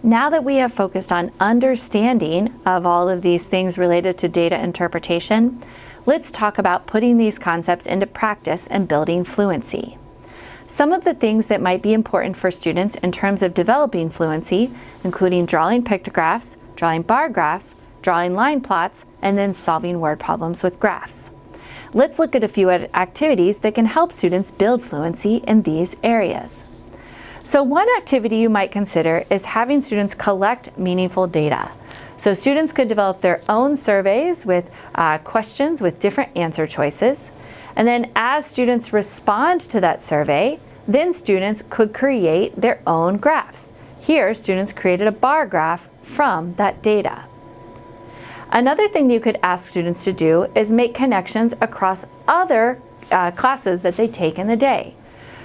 Now that we have focused on understanding of all of these things related to data interpretation, let's talk about putting these concepts into practice and building fluency. Some of the things that might be important for students in terms of developing fluency, including drawing pictographs, drawing bar graphs, drawing line plots, and then solving word problems with graphs. Let's look at a few activities that can help students build fluency in these areas. So one activity you might consider is having students collect meaningful data. So students could develop their own surveys with questions with different answer choices. And then as students respond to that survey, then students could create their own graphs. Here, students created a bar graph from that data. Another thing you could ask students to do is make connections across other classes that they take in the day.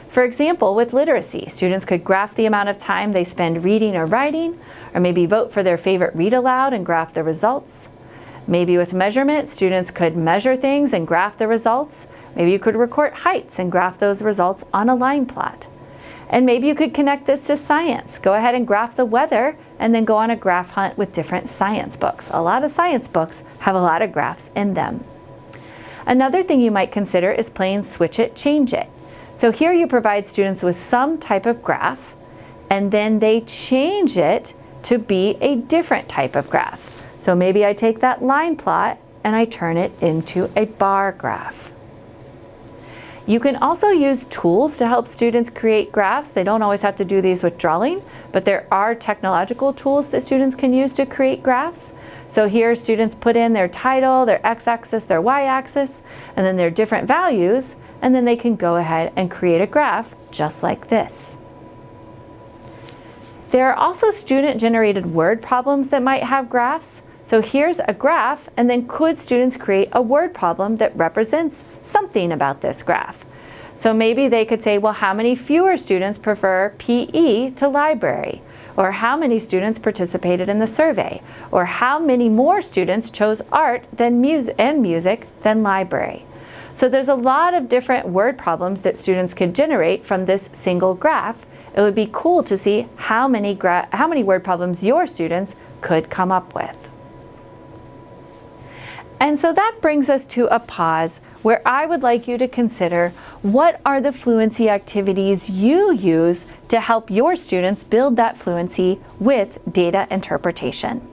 For example, with literacy, students could graph the amount of time they spend reading or writing, or maybe vote for their favorite read aloud and graph the results. Maybe with measurement, students could measure things and graph the results. Maybe you could record heights and graph those results on a line plot. And maybe you could connect this to science. Go ahead and graph the weather and then go on a graph hunt with different science books. A lot of science books have a lot of graphs in them. Another thing you might consider is playing switch it, change it. So here you provide students with some type of graph and then they change it to be a different type of graph. So maybe I take that line plot and I turn it into a bar graph. You can also use tools to help students create graphs. They don't always have to do these with drawing, but there are technological tools that students can use to create graphs. So here students put in their title, their x-axis, their y-axis, and then their different values, and then they can go ahead and create a graph just like this. There are also student-generated word problems that might have graphs. So here's a graph, and then could students create a word problem that represents something about this graph? So maybe they could say, well, how many fewer students prefer PE to library? Or how many students participated in the survey? Or how many more students chose art than music than library? So there's a lot of different word problems that students can generate from this single graph. It would be cool to see how many word problems your students could come up with. And so that brings us to a pause where I would like you to consider what are the fluency activities you use to help your students build that fluency with data interpretation.